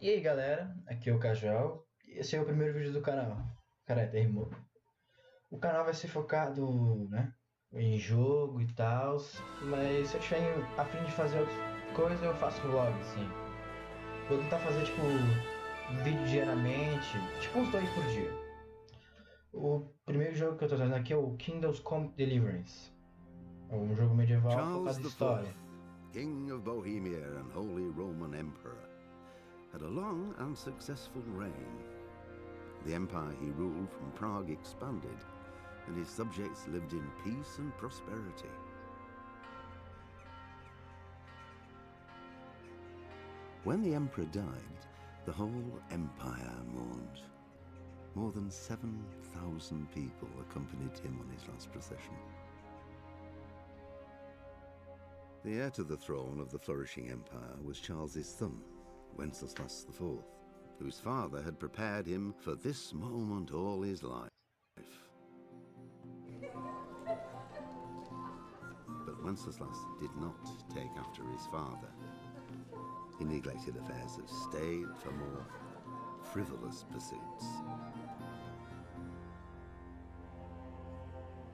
E aí galera, aqui é o Cajal e esse é o primeiro vídeo do canal. Cara, até rimou. O canal vai ser focado, né, em jogo e tal, mas se eu tiver a fim de fazer outras coisas eu faço vlog, assim. Vou tentar fazer tipo vídeo diariamente, tipo uns dois por dia. O primeiro jogo que eu tô trazendo aqui é o Kingdoms Come Deliverance. É um jogo medieval Charles focado em IV, história. King of Bohemia and Holy Roman Emperor, had a long and successful reign. The empire he ruled from Prague expanded, and his subjects lived in peace and prosperity. When the emperor died, the whole empire mourned. More than 7,000 people accompanied him on his last procession. The heir to the throne of the flourishing empire was Charles's son, Wenceslas IV, whose father had prepared him for this moment all his life. But Wenceslas did not take after his father. He neglected affairs of state for more frivolous pursuits.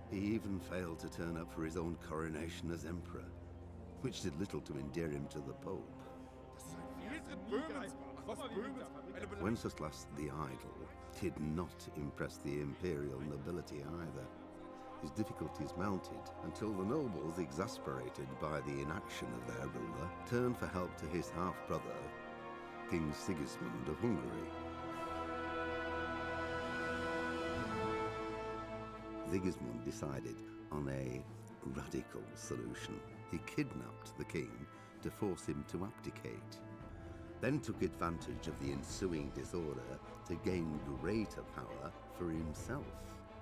He even failed to turn up for his own coronation as emperor, which did little to endear him to the Pope. Wenceslas the Idle did not impress the imperial nobility either. His difficulties mounted until the nobles, exasperated by the inaction of their ruler, turned for help to his half-brother, King Sigismund of Hungary. Sigismund decided on a radical solution. He kidnapped the king to force him to abdicate, then took advantage of the ensuing disorder to gain greater power for himself.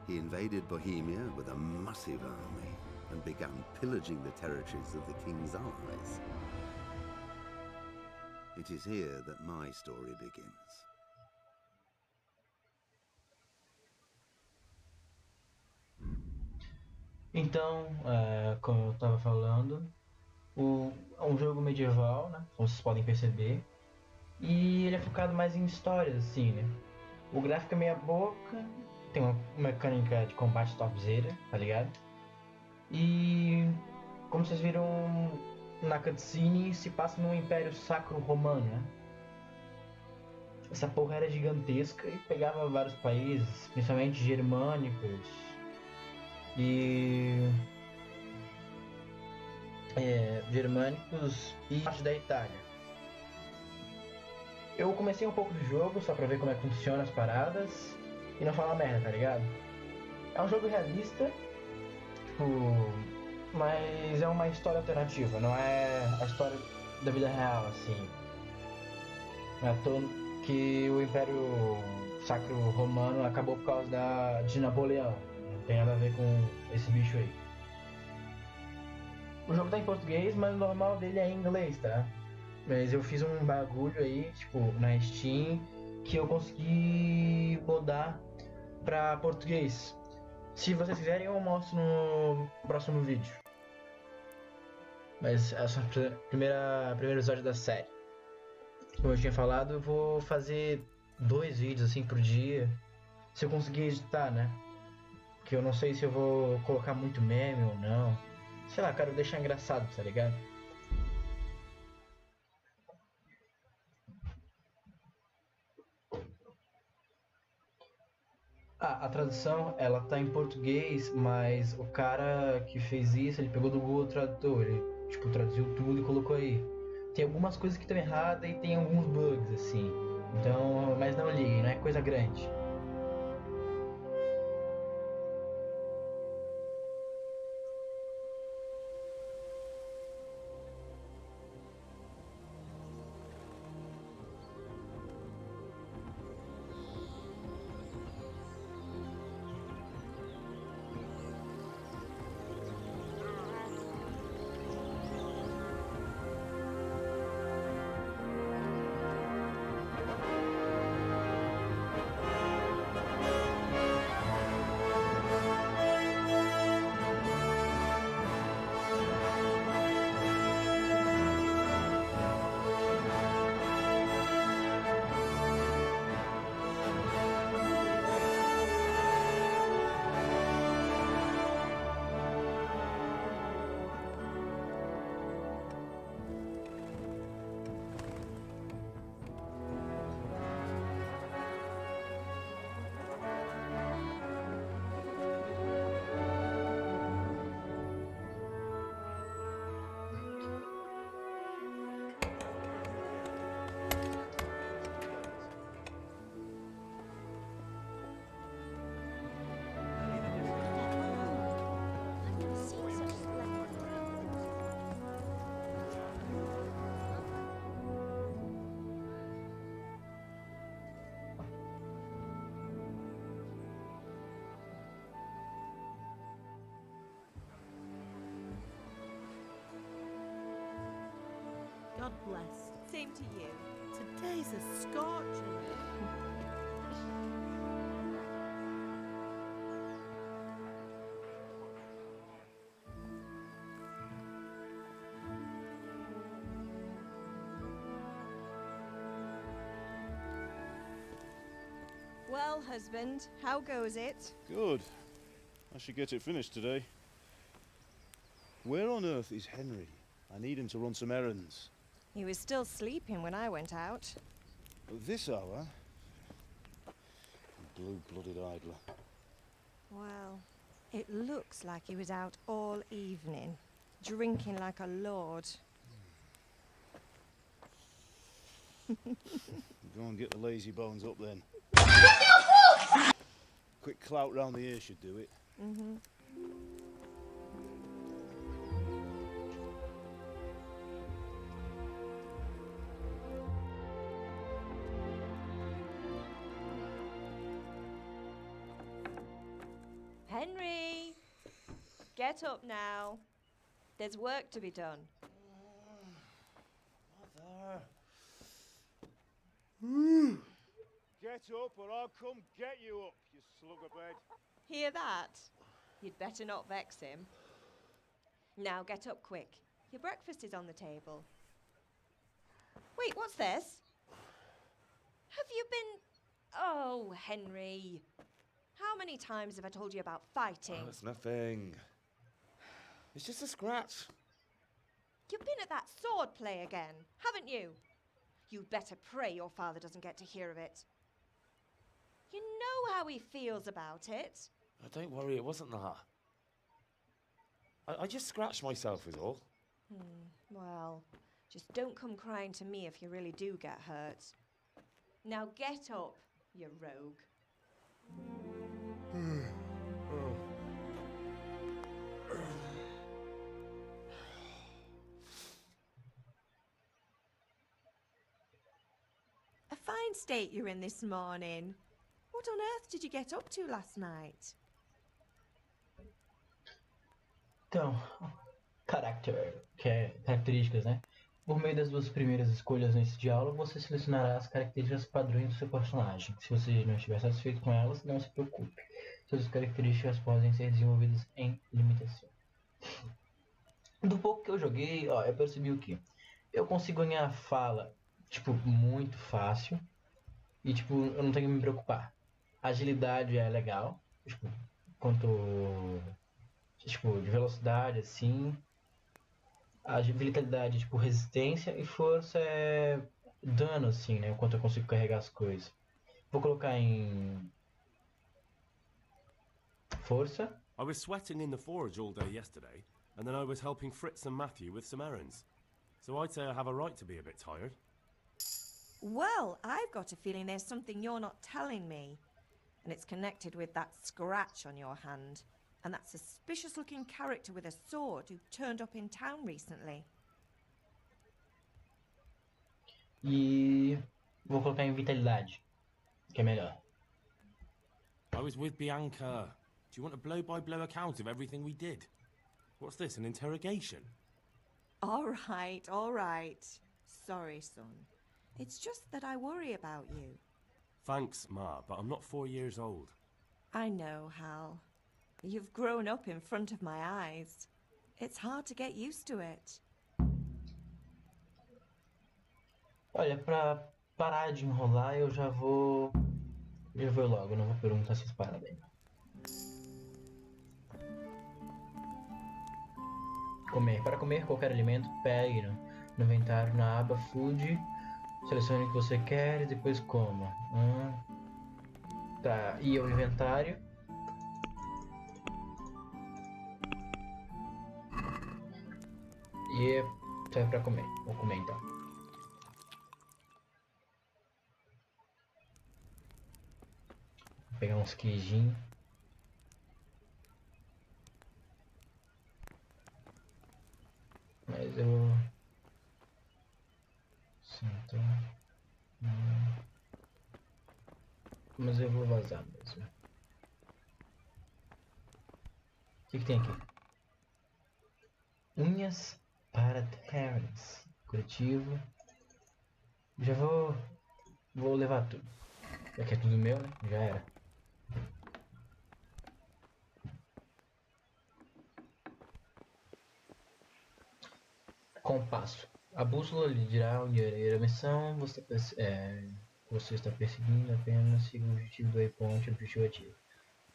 He invaded Bohemia with a massive army and began pillaging the territories of the king's allies. It is here that my story begins. Então, como eu estava falando, é um jogo medieval, né? Como vocês podem perceber. E ele é focado mais em histórias, assim, né? O gráfico é meia boca, tem uma mecânica de combate topzera, tá ligado? E como vocês viram na cutscene, se passa no Império Sacro Romano, né? Essa porra era gigantesca e pegava vários países, principalmente germânicos e parte da Itália. Eu comecei um pouco do jogo só pra ver como é que funciona as paradas e não falar merda, tá ligado? É um jogo realista, tipo, mas é uma história alternativa, não é a história da vida real, assim. Não é à toa que o Império Sacro Romano acabou por causa de Napoleão. Não tem nada a ver com esse bicho aí. O jogo tá em português, mas o normal dele é em inglês, tá? Mas eu fiz um bagulho aí, tipo, na Steam, que eu consegui modar pra português. Se vocês quiserem, eu mostro no próximo vídeo. Mas essa é a primeiro episódio da série. Como eu tinha falado, eu vou fazer 2 vídeos assim por dia. Se eu conseguir editar, né? Porque eu não sei se eu vou colocar muito meme ou não. Sei lá, quero deixar engraçado, tá ligado? A tradução, ela tá em português, mas o cara que fez isso, ele pegou do Google Tradutor, ele, tipo, traduziu tudo e colocou aí. Tem algumas coisas que estão erradas e tem alguns bugs, assim. Então, mas não liguem, não é coisa grande. Well, husband, how goes it? Good. I should get it finished today. Where on earth is Henry? I need him to run some errands. He was still sleeping when I went out. At this hour? Blue-blooded idler. Well, it looks like he was out all evening, drinking like a lord. Go and get the lazy bones up then. Quick clout round the ear should do it. Mm-hmm. Henry! Get up now. There's work to be done. Mother. Get up or I'll come get you up, you slugabed. Hear that? You'd better not vex him. Now get up quick. Your breakfast is on the table. Wait, what's this? Have you been... Oh, Henry. How many times have I told you about fighting? Oh, it's nothing. It's just a scratch. You've been at that sword play again, haven't you? You'd better pray your father doesn't get to hear of it. You know how he feels about it. Oh, don't worry, it wasn't that. I just scratched myself is all. Well, just don't come crying to me if you really do get hurt. Now get up, you rogue. A fine state you're in this morning. What on earth did you get up to last night? Então, características, né? Por meio das duas primeiras escolhas nesse diálogo, você selecionará as características padrões do seu personagem. Se você não estiver satisfeito com elas, não se preocupe. Suas características podem ser desenvolvidas em limitação. Do pouco que eu joguei, eu percebi o que? Eu consigo ganhar fala, muito fácil. E, eu não tenho que me preocupar. Agilidade é legal, quanto... de velocidade, assim. A vitalidade, resistência, e força é dano, assim, né? O quanto eu consigo carregar as coisas. Vou colocar em força. I was sweating in the forge all day yesterday, and then I was helping Fritz and Matthew with some errands. So I'd say I have a right to be a bit tired. Well, I've got a feeling there's something you're not telling me. And it's connected with that scratch on your hand. And that suspicious-looking character with a sword who turned up in town recently. E vou colocar em vitalidade, que é melhor. I was with Bianca. Do you want a blow-by-blow account of everything we did? What's this, an interrogation? All right. Sorry, son. It's just that I worry about you. Thanks, Ma, but I'm not 4 years old. I know, Hal. You've grown up in front of my eyes. It's hard to get used to it. Olha, pra parar de enrolar, eu já vou logo, não vou perguntar essas paradas aí. Comer. Para comer qualquer alimento, pegue no inventário, na aba Food, selecione o que você quer e depois coma. Tá, e ao inventário. E serve pra comer. Vou comer então. Vou pegar uns queijinhos. Mas eu... Mas eu vou vazar mesmo. O que tem aqui? Unhas para Terence. Curativo. Já vou levar tudo. Aqui é tudo meu, né? Já era. Compasso. A bússola lhe dirá onde irá a missão. Você você está perseguindo, apenas siga o objetivo do waypoint e o objetivo ativo.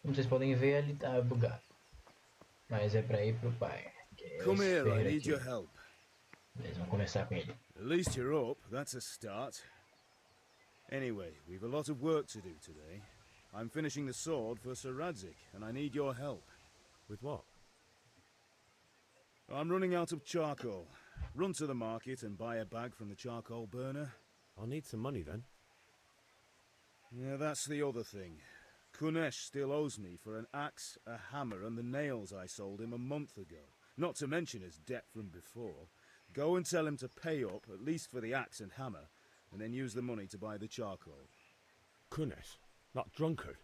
Como vocês podem ver, ele tá bugado. Mas é pra ir pro pai, que é Come esse here, I ferreiro need aqui. your help. Beleza, vamos conversar com ele. At least you're up, that's a start. Anyway, we've a lot of work to do today. I'm finishing the sword for Sir Radzik, and I need your help. With what? I'm running out of charcoal. Run to the market and buy a bag from the charcoal burner. I'll need some money then. Yeah, that's the other thing. Kunesh still owes me for an axe, a hammer, and the nails I sold him a month ago. Not to mention his debt from before. Go and tell him to pay up, at least for the axe and hammer, and then use the money to buy the charcoal. Kunesh? That drunkard?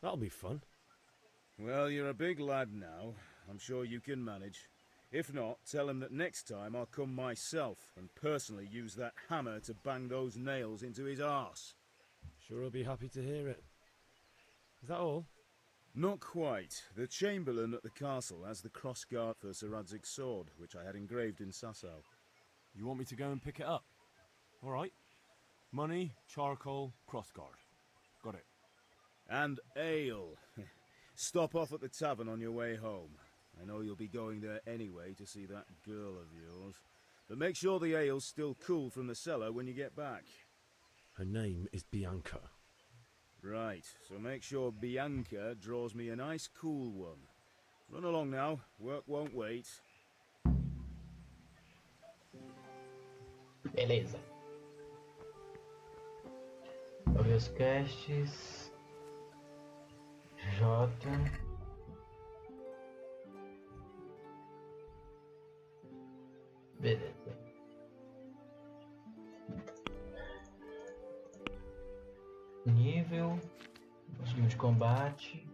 That'll be fun. Well, you're a big lad now. I'm sure you can manage. If not, tell him that next time I'll come myself and personally use that hammer to bang those nails into his arse. Sure he'll be happy to hear it. Is that all? Not quite. The Chamberlain at the castle has the crossguard for Sir Radzig's sword, which I had engraved in Sasau. You want me to go and pick it up? All right. Money, charcoal, crossguard. Got it. And ale. Stop off at the tavern on your way home. I know you'll be going there anyway to see that girl of yours. But make sure the ale's still cool from the cellar when you get back. Her name is Bianca. Right, so make sure Bianca draws me a nice cool one. Run along now, work won't wait. Beleza. Abrir os casts. J. Beleza. Nível. Nível de combate.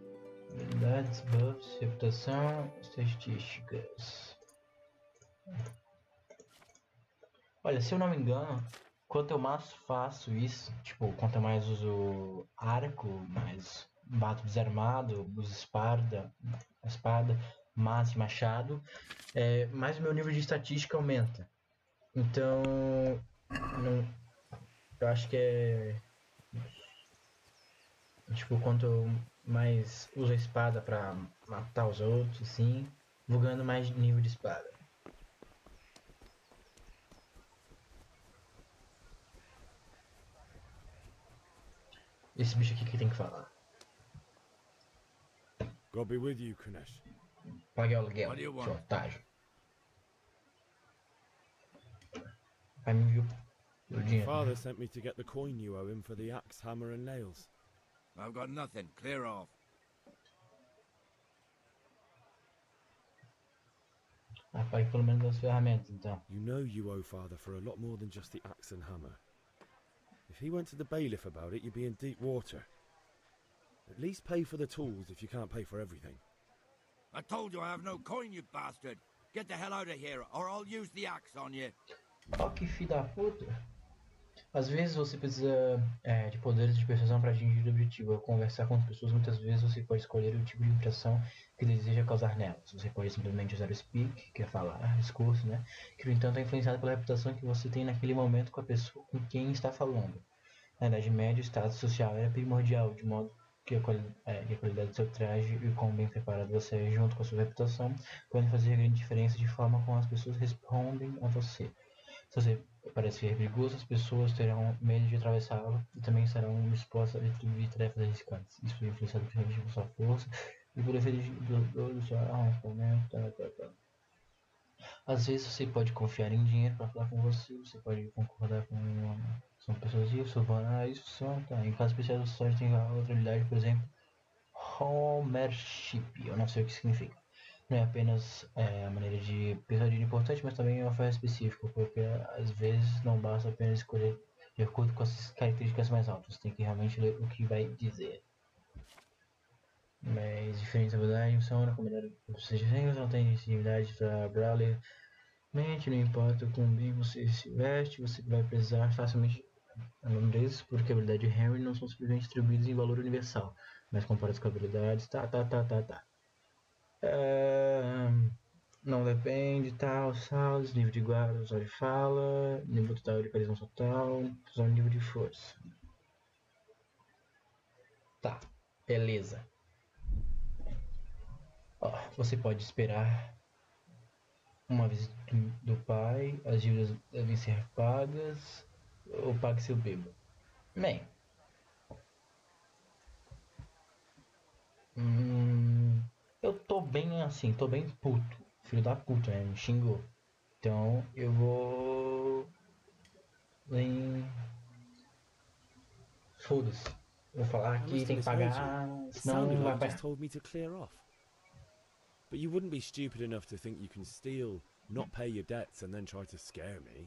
Habilidades, buffs, reputação, estatísticas. Olha, se eu não me engano, quanto eu mais faço isso, tipo, quanto eu mais uso arco, mais bato desarmado, uso espada, mace, machado, mais o meu nível de estatística aumenta. Então, eu acho que tipo, quanto eu mais uso a espada pra matar os outros, assim, vou ganhando mais nível de espada. Esse bicho aqui que tem que falar. God be with you, Kunesh. Pague o aluguel, What do you want? seu otário. Pai me enviou o dinheiro. Father sent me to get the coin you owe him for the axe, hammer and nails. I've got nothing. Clear off. Pague pelo menos as ferramentas, então. You know you owe Father for a lot more than just the axe and hammer. If he went to the bailiff about it, you'd be in deep water. At least pay for the tools if you can't pay for everything. I told you I have no coin, you bastard. Get the hell out of here, or I'll use the axe on you. Ó, que filho da puta. Às vezes você precisa de poderes de persuasão para atingir o objetivo. Ao conversar com as pessoas, muitas vezes você pode escolher o tipo de impressão que deseja causar nelas. Você pode simplesmente usar o speak, que é falar, discurso, né? Que no entanto é influenciado pela reputação que você tem naquele momento com a pessoa com quem está falando. Na Idade Média, o status social era primordial, de modo que a qualidade do seu traje e quão bem preparado você é junto com a sua reputação podem fazer grande diferença de forma como as pessoas respondem a você. Se você parece ser perigoso, as pessoas terão medo de atravessá-lo e também serão dispostas a atribuir tarefas arriscadas. Isso foi influenciado principalmente por sua força e por efeito do seu arrastamento. Às vezes você pode confiar em dinheiro para falar com você, você pode concordar com são pessoas isso, isso são, tá. Em casos especiais você pode ter outra habilidade, por exemplo, Homership, eu não sei o que significa. Não é apenas a maneira de persuadir importante, mas também é uma forma específica, porque às vezes não basta apenas escolher de acordo com as características mais altas, tem que realmente ler o que vai dizer. Mas diferentes habilidades são na comunidade procedimentos, não tem habilidade para Brawler. Mente, não importa como bem você se veste, você vai precisar facilmente nome desses, porque a habilidade de Henry não são simplesmente distribuídas em valor universal, mas comparadas com habilidades, Não depende, tal, saldos, nível de guarda, usuário de fala, nível total de carisma total, nível de força. Tá, beleza. Ó, você pode esperar uma visita do pai, as dívidas devem ser pagas, ou pague seu bêbado. Bem, eu tô bem assim, tô bem puto. Filho da puta, né? Me xingou. Então eu vou. Foda-se. Vou falar I que must have tem que misheard you. pagar, It senão sounded não vai like you just apanhar. told me to clear off. But you wouldn't be stupid enough to think you can steal, not pay your debts, and then try to scare me,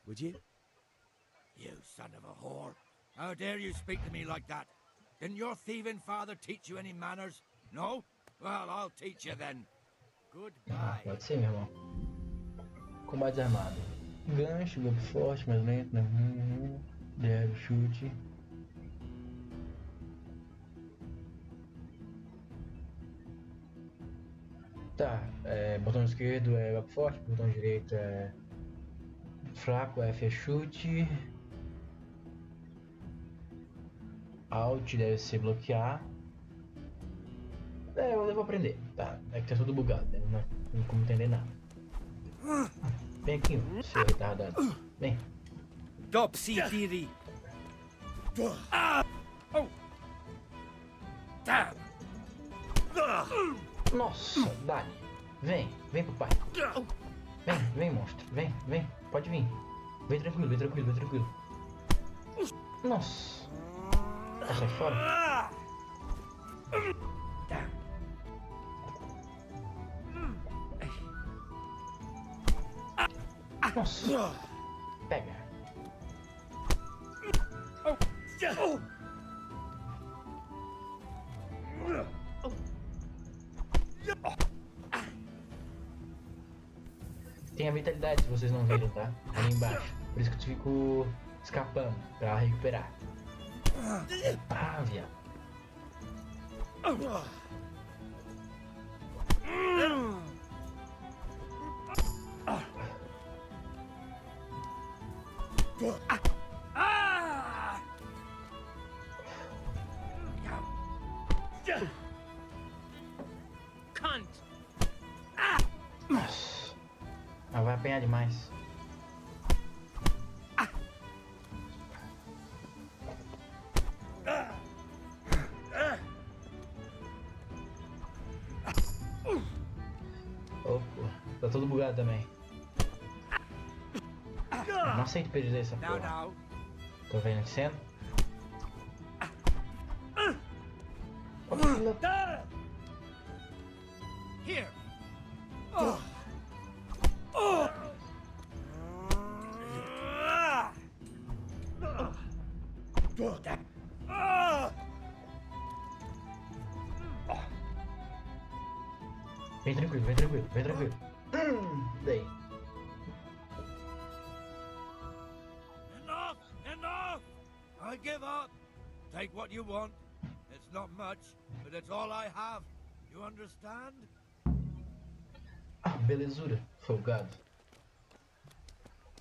would you? You son of a whore. How dare you speak to me like that? Didn't your thieving father teach you any manners? No? Well, I'll teach you then. Ah, Goodbye. pode ser, meu irmão. Combate armado. Gancho, golpe forte, mais lento, né? Derribe, chute. Tá, botão esquerdo é golpe forte, botão direito é fraco, F é chute. Alt deve ser bloquear. Eu vou aprender. Tá, é que tá tudo bugado, né? Não tem como entender nada. Vem aqui, seu retardado. Vem. Topsy Theory. Oh! Damn! Nossa, Dali. Vem pro pai. Vem, monstro. Vem. Pode vir. Vem tranquilo. Nossa. Sai fora. Nossa. Pega. Tem a vitalidade, se vocês não viram, tá? Ali embaixo. Por isso que eu fico escapando, pra recuperar. Ah, viado. Nossa. Mas vai apanhar demais. Opa, tá todo bugado também. Eu não aceito perder essa Now, porra. now. Tô vendo a cena? Here. Vem tranquilo. Daí. Enough! I give up. Take what you want. It's not much, but it's all I have. You understand? Ah, belezura. Folgado.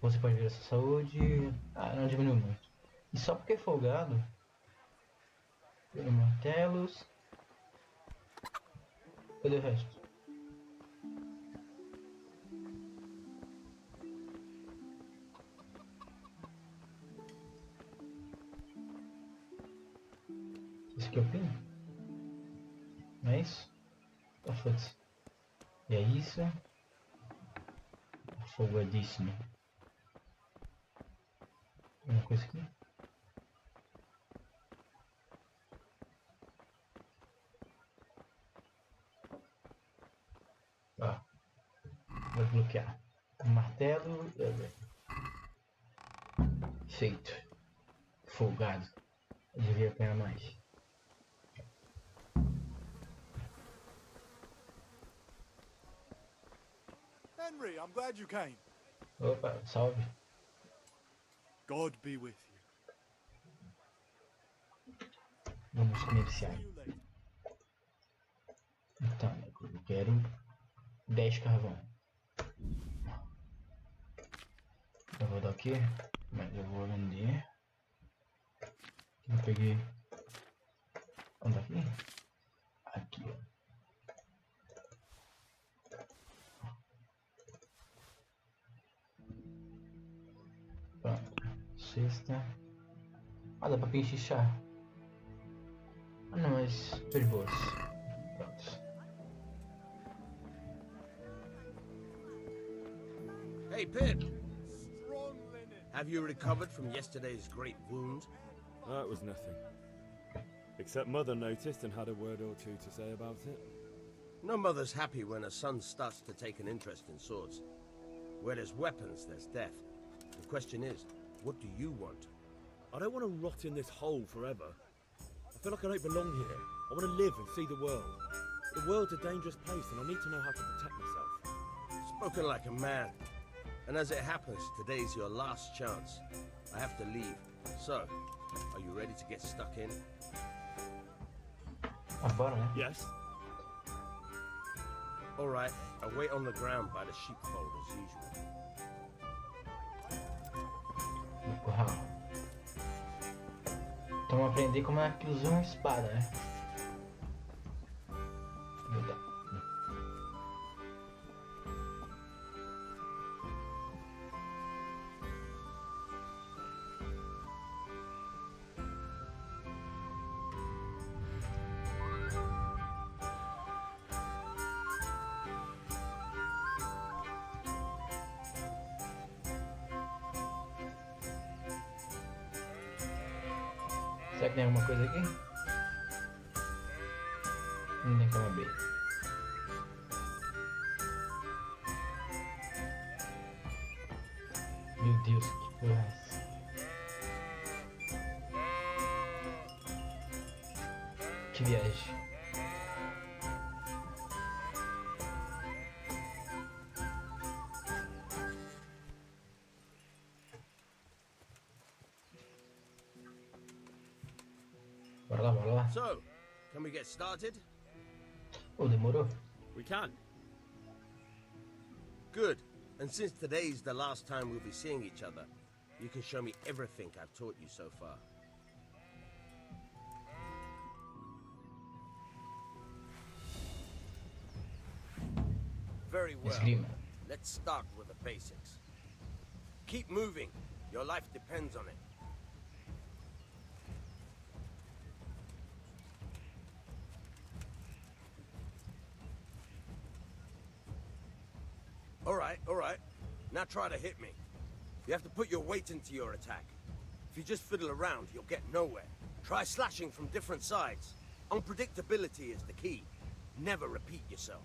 Você pode ver essa saúde. Ah, não diminuiu muito. E só porque é folgado. Pelo martelos. Cadê o resto? Esse aqui é o pino? Não é isso? Tá, foda-se. E é isso. Folgadíssimo. Uma coisa aqui. Ó. Vou desbloquear. O martelo. Feito. Folgado. Eu devia apanhar mais. Henry, I'm glad you came. Opa, salve. God be with you. Vamos comerciar. See you later. Então, eu quero 10 carvão. Eu vou dar aqui, mas eu vou vender. Eu peguei. Onde aqui? Aqui, ó. Pronto. Sexta. Ah, dá pra pinchichar. Ah, não, mas tô de boas. Pronto. Hey, Pip! Have you recovered from yesterday's great wound? That was nothing. Except Mother noticed and had a word or two to say about it. No mother's happy when her son starts to take an interest in swords. Where there's weapons, there's death. The question is, what do you want? I don't want to rot in this hole forever. I feel like I don't belong here. I want to live and see the world. The world's a dangerous place and I need to know how to protect myself. Spoken like a man. And as it happens, today's your last chance. I have to leave. So, are you ready to get stuck in? Bora, né? Yes? Alright, I'll wait on the ground by the sheepfold as usual. No curral. Então vamos aprender como é que usa uma espada, né? Será que tem alguma coisa aqui? Não tem como abrir. Meu Deus, que porra é essa? Que viagem. Bora lá. So, can we get started? Oh, demorou? We can. Good. And since today's the last time we'll be seeing each other, you can show me everything I've taught you so far. Very well. Esgrima. Let's start with the basics. Keep moving. Your life depends on it. All right. Now try to hit me. You have to put your weight into your attack. If you just fiddle around, you'll get nowhere. Try slashing from different sides. Unpredictability is the key. Never repeat yourself.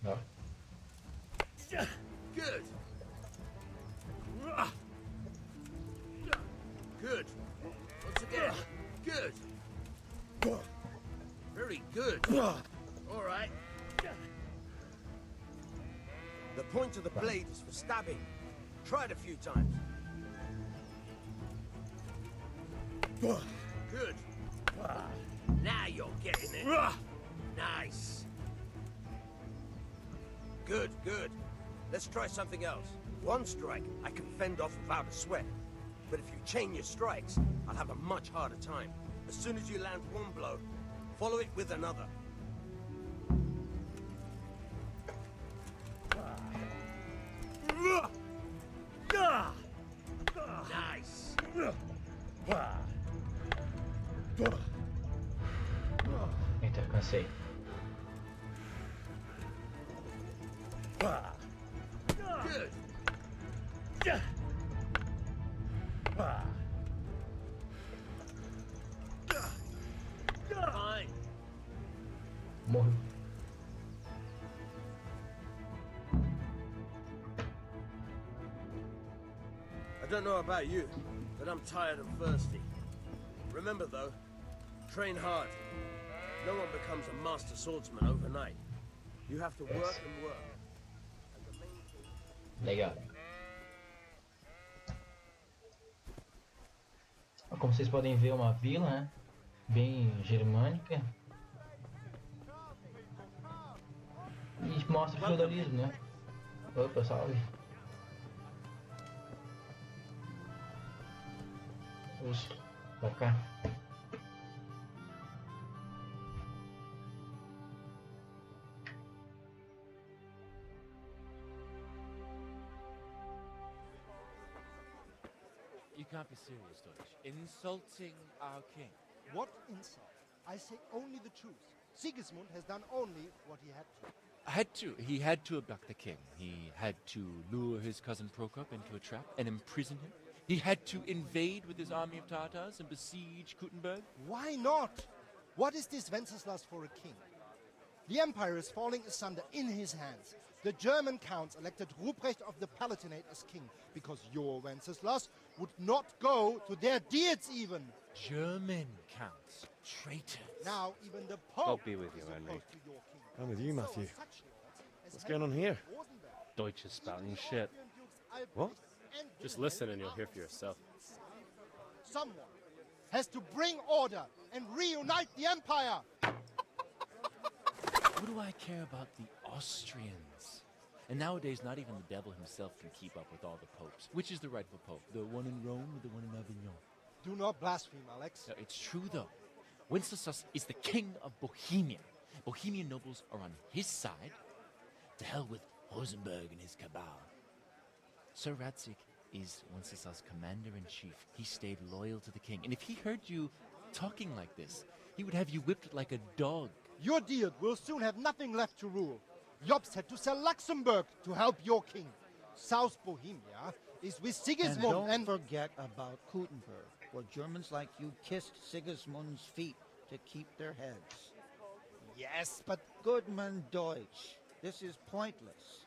No. Good. Good. Once again. Good. Very good. All right. The point of the blade is for stabbing. Try it a few times. Good. Now you're getting it. Nice. Good. Let's try something else. One strike, I can fend off without a sweat. But if you chain your strikes, I'll have a much harder time. As soon as you land one blow, follow it with another. Nice. Eita, cansei. Good. Fine. Morreu. I don't know about you, but I'm tired and thirsty. Remember though, train hard. No one becomes a master swordsman overnight. You have to work and work. And the main thing... Legal. Como vocês podem ver, é uma vila, né? Bem germânica. Mostra o feudalismo, né? Opa, salve. Uxa, pra cá. You can't be serious, Deutsch. Insulting our king. What insult? I say only the truth. Sigismund has done only what he had to. He had to abduct the king. He had to lure his cousin Prokop into a trap and imprison him. He had to invade with his army of Tartars and besiege Kuttenberg. Why not? What is this Wenceslas for a king? The empire is falling asunder in his hands. The German counts elected Ruprecht of the Palatinate as king because your Wenceslas would not go to their deeds even. German counts. Traitors. Now even the Pope God be with you, is Henry. opposed to your king. I'm with you, Matthew. So such lords as What's going on Henry here? of Rosenberg, Deutsch is spouting shit. What? and Just Wilhelm listen and you'll are hear for yourself. Someone has to bring order and reunite the empire. What do I care about the Austrians? And nowadays, not even the devil himself can keep up with all the popes. Which is the rightful pope? The one in Rome or the one in Avignon? Do not blaspheme, Alex. No, it's true, though. Wenceslas is the king of Bohemia. Bohemian nobles are on his side. To hell with Rosenberg and his cabal. Sir Radzik is Wenceslas' commander-in-chief. He stayed loyal to the king. And if he heard you talking like this, he would have you whipped like a dog. Your deed will soon have nothing left to rule. Jobst had to sell Luxembourg to help your king. South Bohemia is with Sigismund And don't forget about Kuttenberg, where Germans like you kissed Sigismund's feet to keep their heads. Yes, but Goodman Deutsch, this is pointless.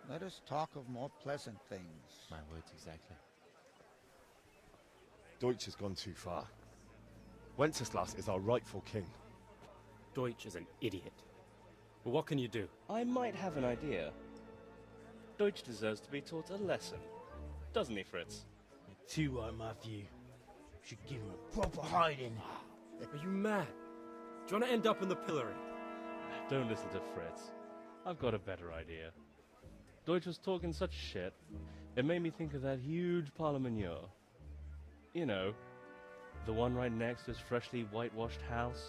Let us talk of more pleasant things. My words exactly. Deutsch has gone too far. Wenceslas is our rightful king. Deutsch is an idiot. But what can you do? I might have an idea. Deutsch deserves to be taught a lesson. Doesn't he, Fritz? Too right, Matthew. Should give him a proper hiding. Are you mad? Do you want to end up in the pillory? Don't listen to Fritz. I've got a better idea. Deutsch was talking such shit, it made me think of that huge parliament. You know, the one right next to his freshly whitewashed house.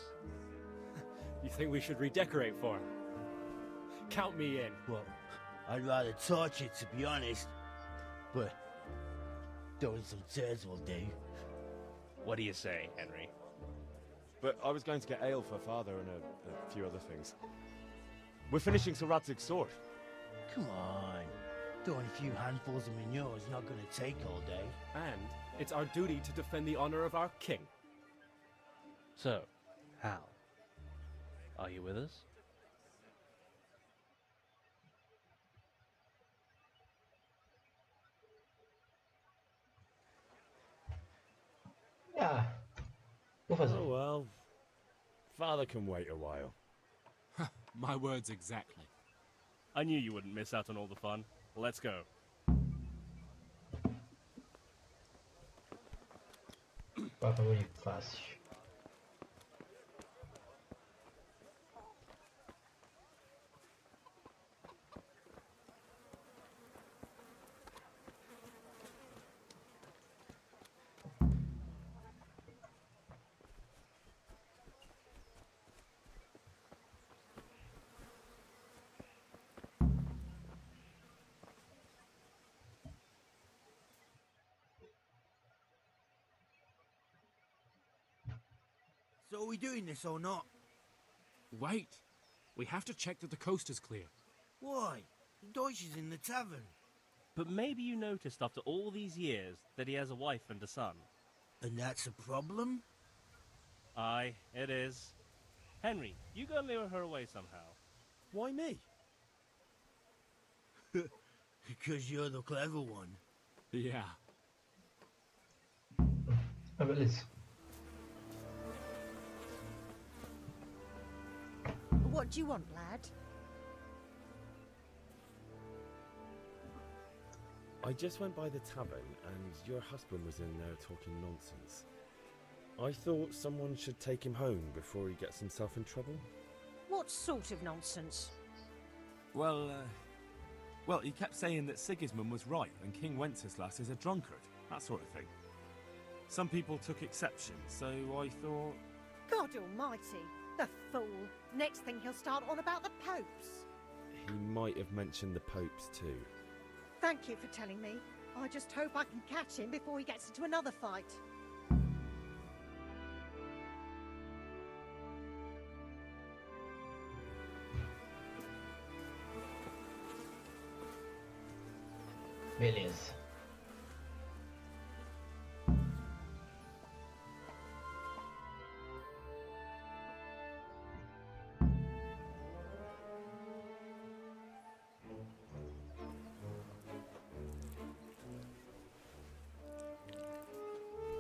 You think we should redecorate for him? Count me in. Well, I'd rather torch it, to be honest. But throwing some turds will do. What do you say, Henry? But I was going to get ale for father and a few other things. We're finishing Sir Radzig's sword. Come on. Throwing a few handfuls of manure is not going to take all day. And it's our duty to defend the honor of our king. So, Hal, are you with us? Yeah. Vou fazer. Oh well. Father can wait a while. My words exactly. I knew you wouldn't miss out on all the fun. Let's go. Papa bonito, fácil. So are we doing this or not? Wait. We have to check that the coast is clear. Why? Deutsch is in the tavern. But maybe you noticed after all these years that he has a wife and a son. And that's a problem? Aye, it is. Henry, you go lure her away somehow. Why me? Because you're the clever one. Yeah. Ah, beleza. What do you want, lad? I just went by the tavern and your husband was in there talking nonsense. I thought someone should take him home before he gets himself in trouble. What sort of nonsense? Well, he kept saying that Sigismund was right and King Wenceslas is a drunkard, that sort of thing. Some people took exception, so I thought... God almighty, the fool. Next thing he'll start on about the popes. He might have mentioned the popes too. Thank you for telling me. I just hope I can catch him before he gets into another fight. Beleza.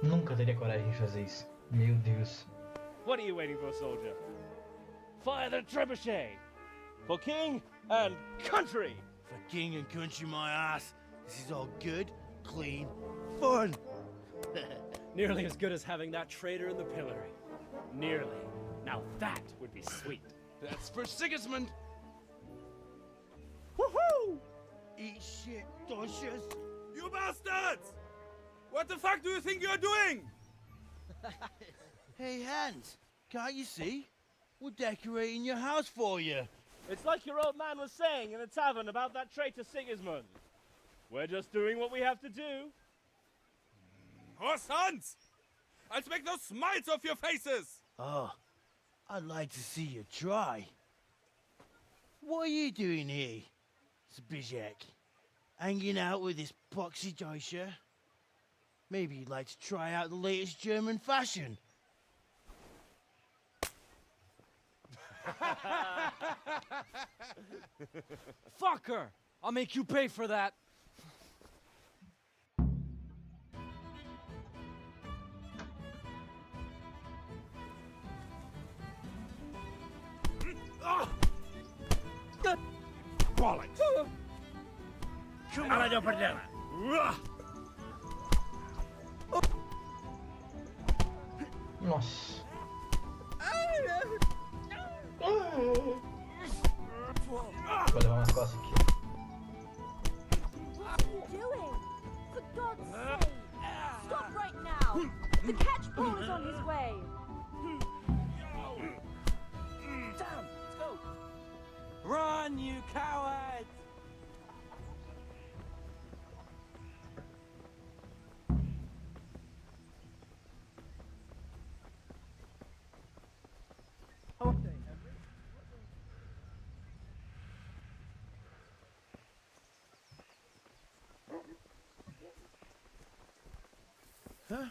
Nunca teria coragem de fazer isso. Meu Deus. What are you waiting for, soldier? Fire the trebuchet! For king and country! For king and country, my ass. This is all good, clean, fun. Nearly as good as having that traitor in the pillory. Nearly. Now that would be sweet. That's for Sigismund. Woohoo! Eat shit, doshes. You bastards! What the fuck do you think you're doing? Hey, Hans, can't you see? We're decorating your house for you. It's like your old man was saying in the tavern about that traitor Sigismund. We're just doing what we have to do. Oh, sons! I'll make those smiles off your faces! Oh, I'd like to see you try. What are you doing here, Zbigniew? Hanging out with this poxy Deutscher? Maybe you'd like to try out the latest German fashion. Fucker! I'll make you pay for that. Bollocks! Come on, don't put it down. Nossa. Vou levar umas costas aqui. What are you doing? For God's sake! Stop right now! The catchpole is on his way! Damn, let's go! Run, you cowards! Huh?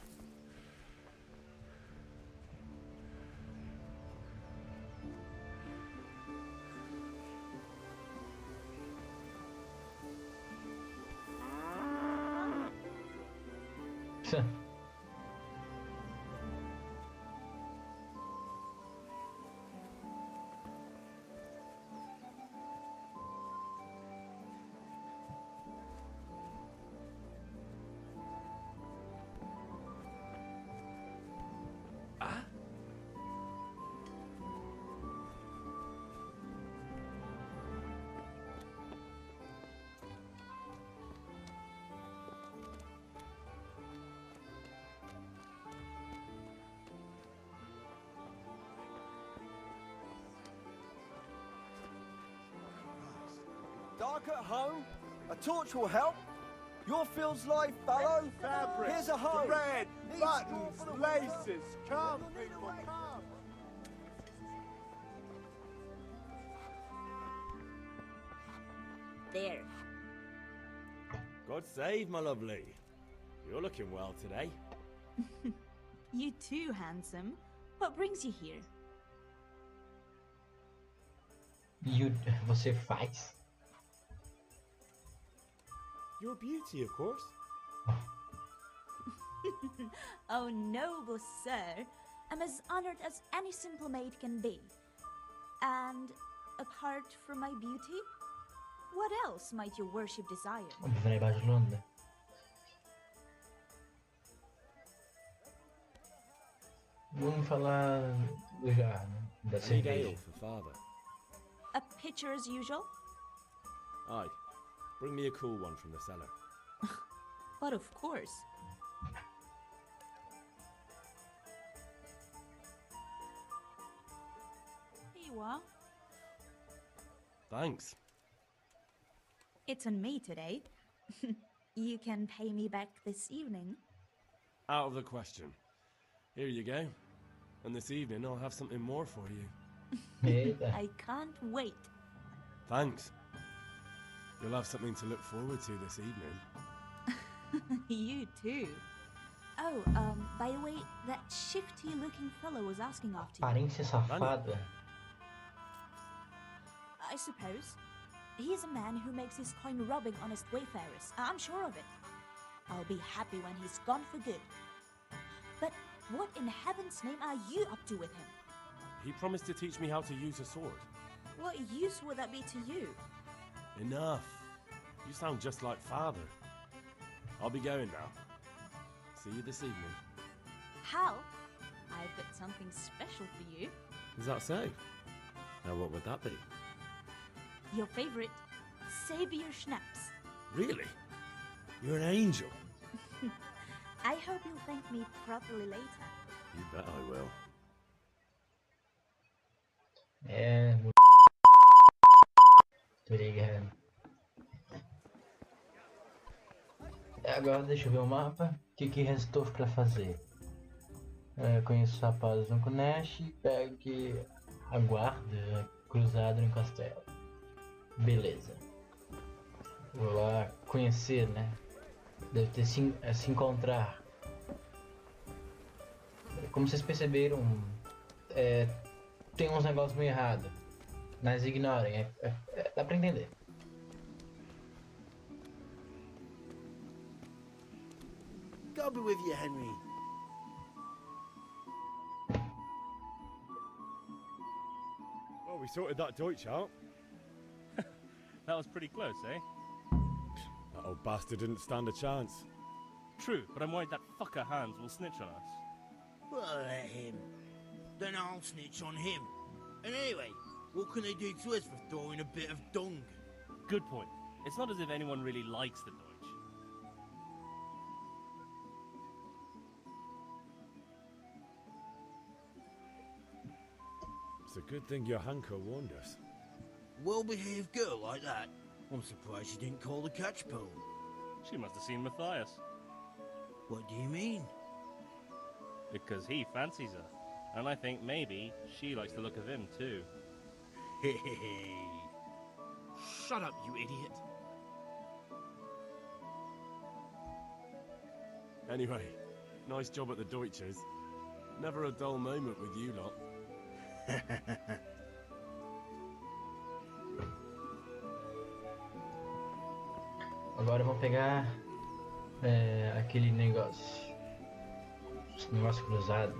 Dark at home? A torch will help. Your field's life, fellow. Fabric, Here's a hoe. thread, Need buttons, straw for the laces. winter. Come, You'll need a people, rake. come. There. God save, my lovely. You're looking well today. You too, handsome. What brings you here? Você faz? Your beauty, of course. Oh, noble sir. I'm as honored as any simple maid can be. And apart from my beauty, what else might your worship desire? Viver embaixo de Londres. Vamos falar do jarro, né? Da Need ale cerveja. for father. A pitcher as usual? Aye. Bring me a cool one from the cellar. But of course. Here you are. Thanks. It's on me today. You can pay me back this evening. Out of the question. Here you go. And this evening I'll have something more for you. I can't wait. Thanks. You'll have something to look forward to this evening. You too. Oh, by the way, that shifty-looking fellow was asking after you. Parência safada. I suppose. He's a man who makes his coin robbing honest wayfarers. I'm sure of it. I'll be happy when he's gone for good. But what in heaven's name are you up to with him? He promised to teach me how to use a sword. What use would that be to you? Enough. You sound just like Father. I'll be going now. See you this evening. Hal, I've got something special for you. Is that so? Now what would that be? Your favorite, Savior Schnapps. Really? You're an angel. I hope you'll thank me properly later. You bet I will. É. Tô ligado. Agora deixa eu ver o mapa. O que restou pra fazer? Conheço os rapazes no Coneche. Pegue a guarda cruzada no castelo. Beleza. Vou lá conhecer, né? Deve ter se encontrar. Como vocês perceberam, tem uns negócios meio errados. Mas ignorem, dá pra entender. God be with you, Henry. Well, we sorted that Deutsch out. That was pretty close, eh? That old bastard didn't stand a chance. True, but I'm worried that fucker Hans will snitch on us. Well, let him. Then I'll snitch on him. And anyway, what can they do to us for throwing a bit of dung? Good point. It's not as if anyone really likes the Deutsch. It's a good thing your Hanko warned us. Well-behaved girl like that. I'm surprised she didn't call the catch pole. She must have seen Matthias. What do you mean? Because he fancies her. And I think maybe she likes the look of him too. Hey. Shut up, you idiot. Anyway, nice job at the Deutschers. Never a dull moment with you lot. Agora vamos pegar aquele negócio. Esse negócio cruzado.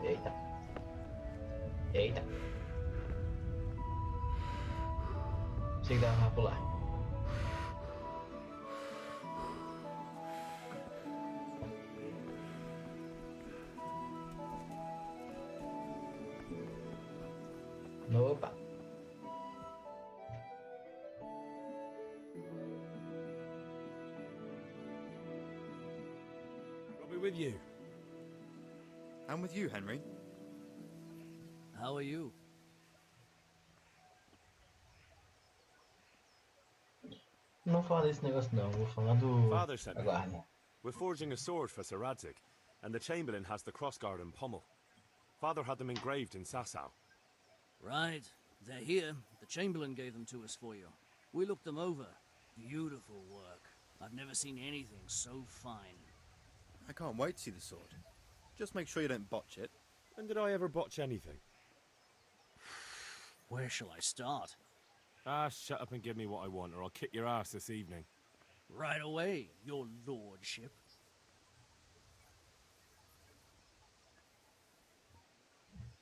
Eita. Eita. Sei que dá pra pular. Opa. I'll be with you. I'm with you, Henry. How are you? Não fala desse negócio não, vou falar do... Father sent me. Aguarde. We're forging a sword for Sir Radzig, and the Chamberlain has the crossguard and pommel. Father had them engraved in Sasau. Right. They're here. The Chamberlain gave them to us for you. We looked them over. Beautiful work. I've never seen anything so fine. I can't wait to see the sword. Just make sure you don't botch it. When did I ever botch anything? Where shall I start? Shut up and give me what I want, or I'll kick your ass this evening. Right away, your lordship.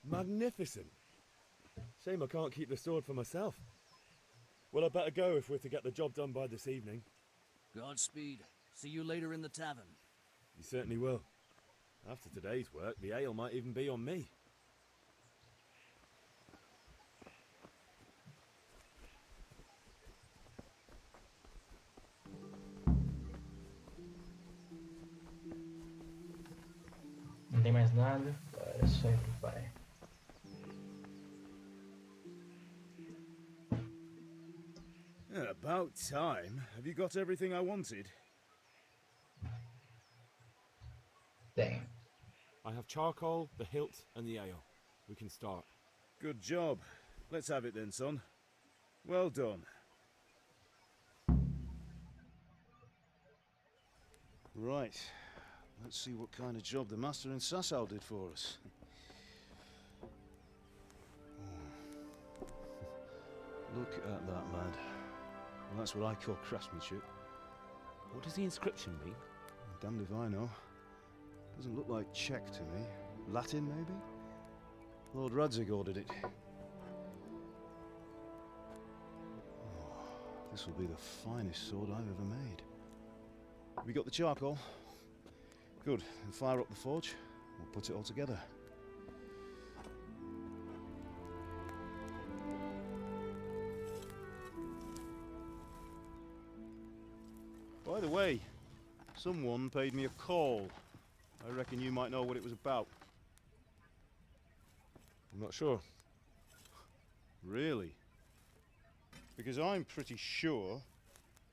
Magnificent. Shame I can't keep the sword for myself. Well, I better go if we're to get the job done by this evening. Godspeed. See you later in the tavern. You certainly will. After today's work, the ale might even be on me. Não tem mais nada, agora é só ir pro pai. About time. Have you got everything I wanted? Tem. I have charcoal, the hilt, and the ale. We can start. Good job. Let's have it then, son. Well done. Right. Let's see what kind of job the master in Sasau did for us. Look at that, lad. Well, that's what I call craftsmanship. What does the inscription mean? Damned if I know. Doesn't look like Czech to me. Latin, maybe? Lord Radzig ordered it. Oh, this will be the finest sword I've ever made. We got the charcoal? Good. Then fire up the forge. We'll put it all together. By the way, someone paid me a call. I reckon you might know what it was about. I'm not sure. Really? Because I'm pretty sure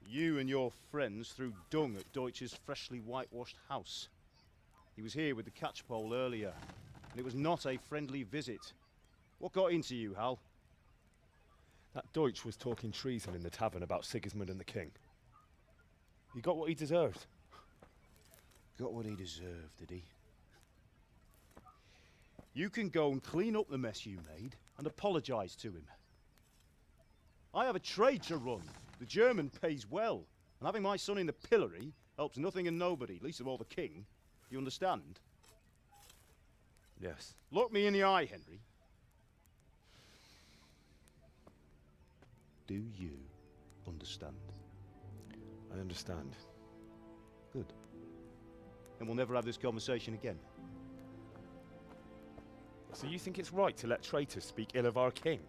you and your friends threw dung at Deutsch's freshly whitewashed house. He was here with the catchpole earlier, and it was not a friendly visit. What got into you, Hal? That Deutsch was talking treason in the tavern about Sigismund and the king. He got what he deserved. Got what he deserved, did he? You can go and clean up the mess you made and apologise to him. I have a trade to run. The German pays well, and having my son in the pillory helps nothing and nobody, least of all the king. You understand? Yes. Look me in the eye, Henry. Do you understand? I understand. Good. Then we'll never have this conversation again. So you think it's right to let traitors speak ill of our king?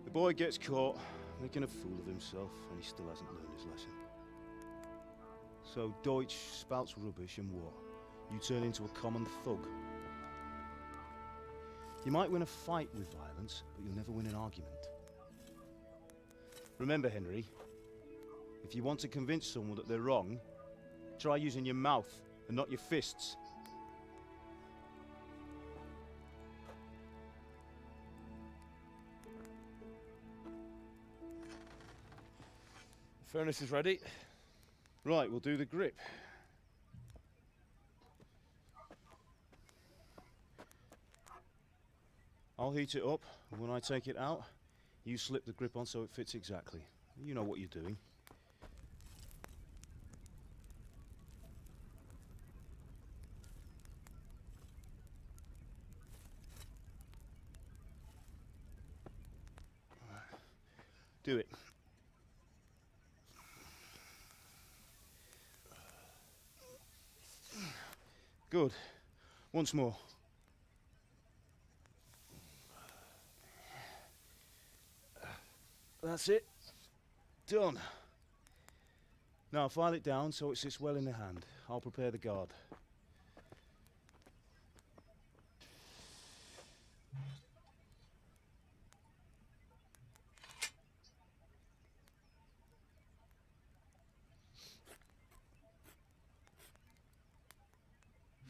The boy gets caught, making a fool of himself, and he still hasn't learned his lesson. So Deutsch spouts rubbish, and what? You turn into a common thug. You might win a fight with violence, but you'll never win an argument. Remember, Henry, if you want to convince someone that they're wrong, try using your mouth and not your fists. The furnace is ready. Right, we'll do the grip. I'll heat it up, and when I take it out, you slip the grip on so it fits exactly. You know what you're doing. Do it. Good. Once more. That's it. Done. Now file it down so it sits well in the hand. I'll prepare the guard.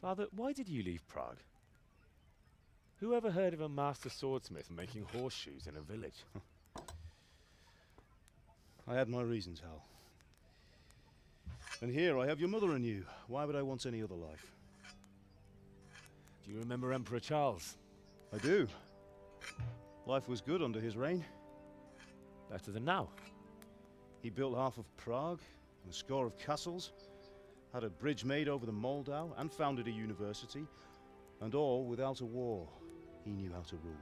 Father, why did you leave Prague? Who ever heard of a master swordsmith making horseshoes in a village? I had my reasons, Hal. And here I have your mother and you. Why would I want any other life? Do you remember Emperor Charles? I do. Life was good under his reign. Better than now. He built half of Prague and a score of castles, had a bridge made over the Moldau, and founded a university, and all without a war. He knew how to rule.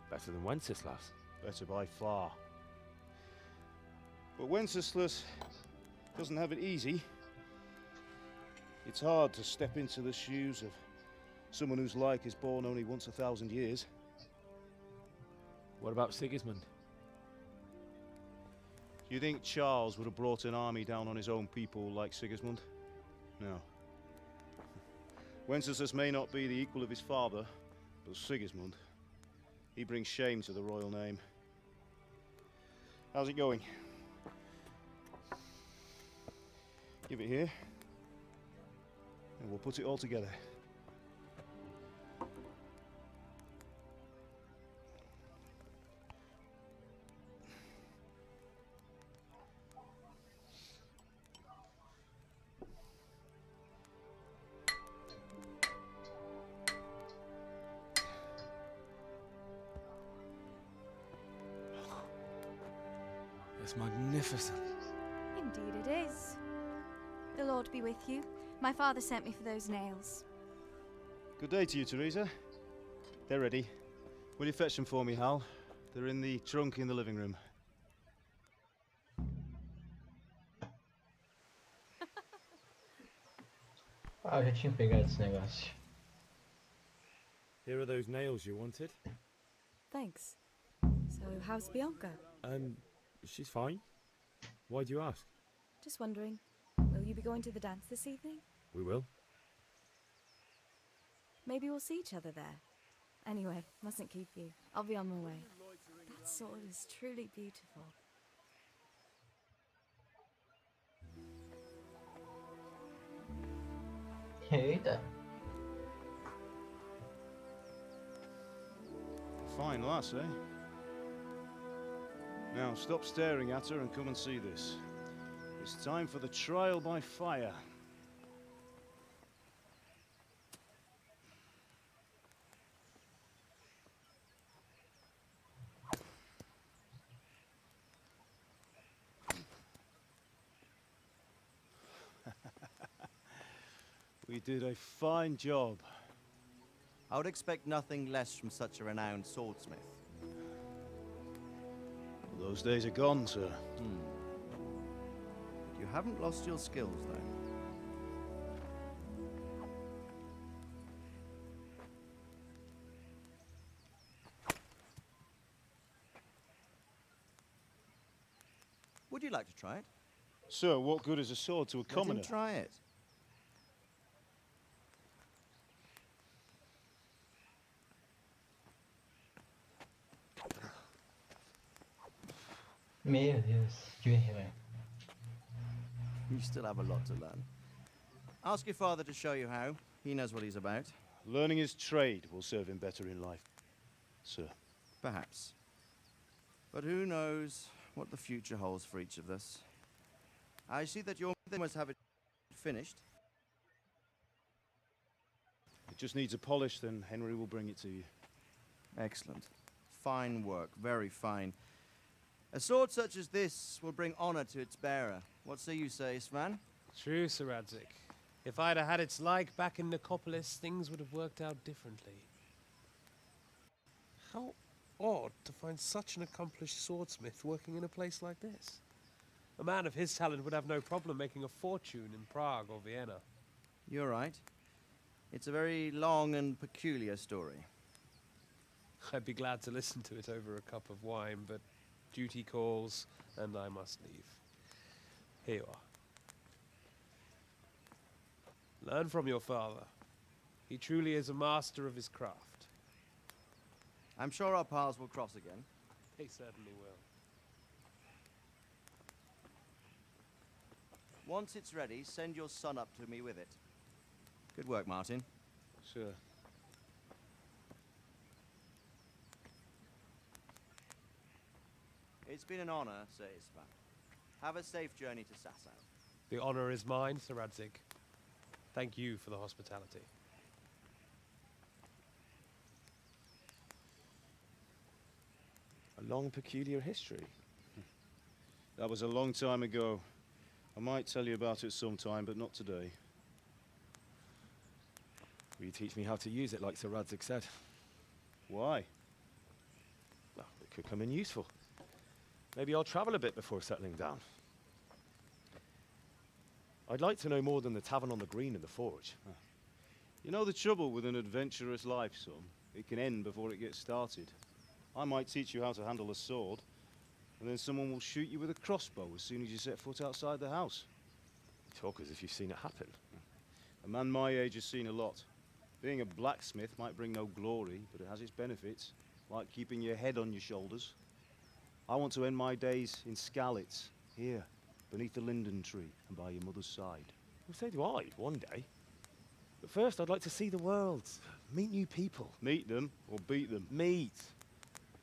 Better than Wenceslas. Better by far. But Wenceslas Doesn't have it easy. It's hard to step into the shoes of someone whose like is born only once 1,000 years. What about Sigismund? Do you think Charles would have brought an army down on his own people like Sigismund? No. Wenceslas may not be the equal of his father, but Sigismund, he brings shame to the royal name. How's it going? Give it here, and we'll put it all together. It's magnificent. Indeed it is. The Lord be with you. My father sent me for those nails. Good day to you, Teresa. They're ready. Will you fetch them for me, Hal? They're in the trunk in the living room. Ah, eu já tinha pegado esse negócio. Here are those nails you wanted. Thanks. So, how's Bianca? She's fine. Why do you ask? Just wondering, will you be going to the dance this evening? We will. Maybe we'll see each other there. Anyway, mustn't keep you. I'll be on my way. That sword is truly beautiful. Eita. Fine lass, eh? Now stop staring at her and come and see this. It's time for the trial by fire. We did a fine job. I would expect nothing less from such a renowned swordsmith. Those days are gone, sir. You haven't lost your skills, though. Would you like to try it? Sir, what good is a sword to a commoner? Let him try it. Meu Deus, que vergonha. You still have a lot to learn. Ask your father to show you how. He knows what he's about. Learning his trade will serve him better in life, sir. Perhaps. But who knows what the future holds for each of us. I see that your mother must have it finished. It just needs a polish, then Henry will bring it to you. Excellent. Fine work, very fine. A sword such as this will bring honor to its bearer. What say you, Svan? True, Sir Radzik. If I'd have had its like back in Nicopolis, things would have worked out differently. How odd to find such an accomplished swordsmith working in a place like this. A man of his talent would have no problem making a fortune in Prague or Vienna. You're right. It's a very long and peculiar story. I'd be glad to listen to it over a cup of wine, but duty calls, and I must leave. Here you are. Learn from your father. He truly is a master of his craft. I'm sure our paths will cross again. They certainly will. Once it's ready, send your son up to me with it. Good work, Martin. Sure. It's been an honor, Sir Isvan. Have a safe journey to Sasau. The honor is mine, Sir Radzik. Thank you for the hospitality. A long, peculiar history. That was a long time ago. I might tell you about it sometime, but not today. Will you teach me how to use it, like Sir Radzik said? Why? Well, it could come in useful. Maybe I'll travel a bit before settling down. I'd like to know more than the tavern on the green and the forge. You know the trouble with an adventurous life, son? It can end before it gets started. I might teach you how to handle a sword, and then someone will shoot you with a crossbow as soon as you set foot outside the house. You talk as if you've seen it happen. A man my age has seen a lot. Being a blacksmith might bring no glory, but it has its benefits, like keeping your head on your shoulders. I want to end my days in Skalitz, here, beneath the linden tree and by your mother's side. Well, so do I, one day. But first, I'd like to see the world, meet new people. Meet them or beat them? Meet.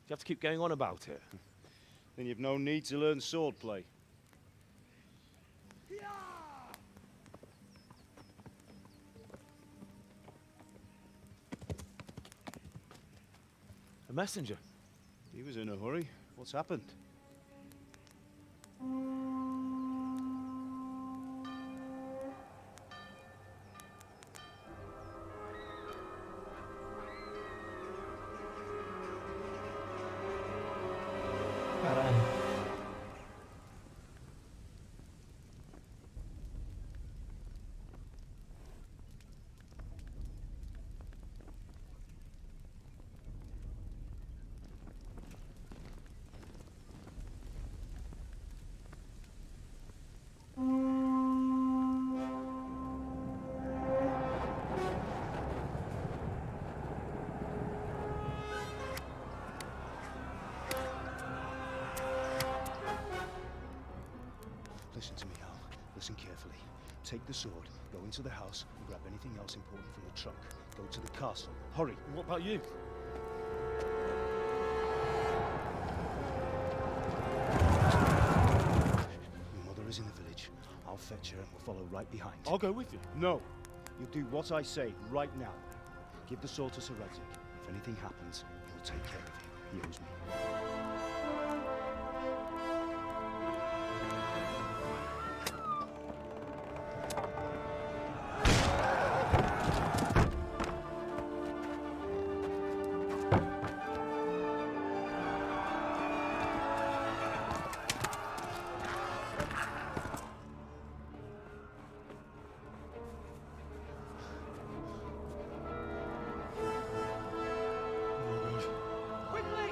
You have to keep going on about it. Then you've no need to learn swordplay. A messenger. He was in a hurry. What's happened? Caralho. Listen to me, Al. Listen carefully. Take the sword, go into the house, and grab anything else important from the trunk. Go to the castle. Hurry. And what about you? Your mother is in the village. I'll fetch her and we'll follow right behind. I'll go with you. No. You'll do what I say right now. Give the sword to Sir Radzik. If anything happens, he'll take care of you. He owes me. Quickly!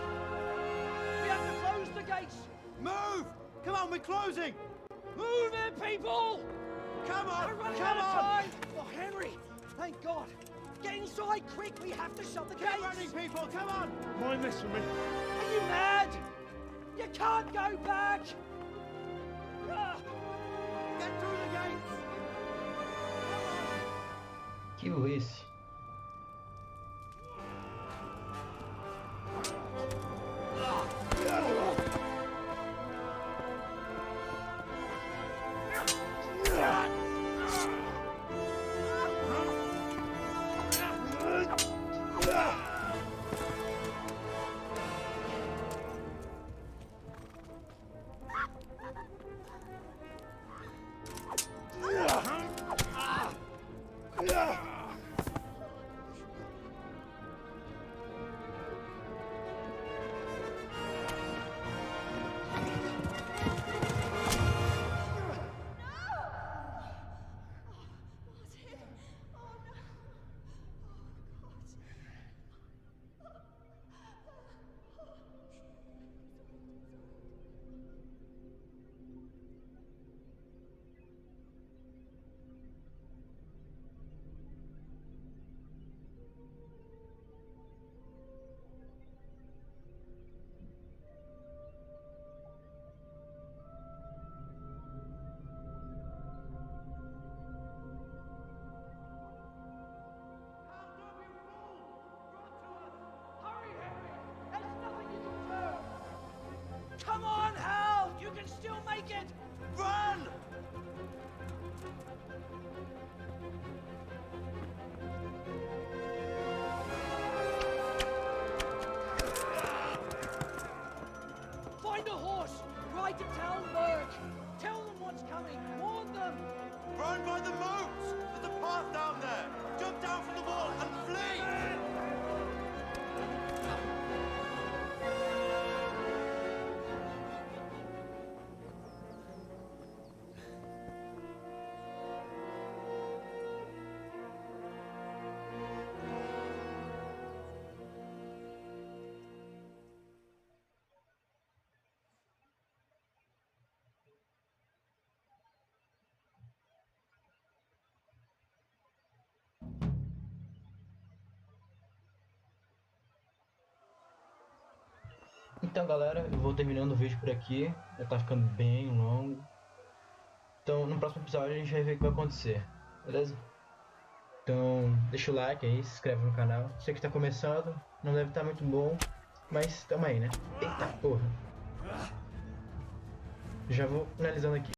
We have to close the gates! Move! Come on, we're closing! Move it, people! Come on! We're running Come out of on! time! Oh, Henry! Thank God! Get inside, quick! We have to shut the Keep gates! running, people! Come on! Mind this for me. Are you mad? You can't go back! Ah! Get through the gates! Que burrice. Então, galera, eu vou terminando o vídeo por aqui. Já tá ficando bem longo. Então, no próximo episódio a gente vai ver o que vai acontecer, beleza? Então, deixa o like aí, se inscreve no canal. Sei que tá começando, não deve estar muito bom, mas tamo aí, né? Eita porra! Já vou finalizando aqui.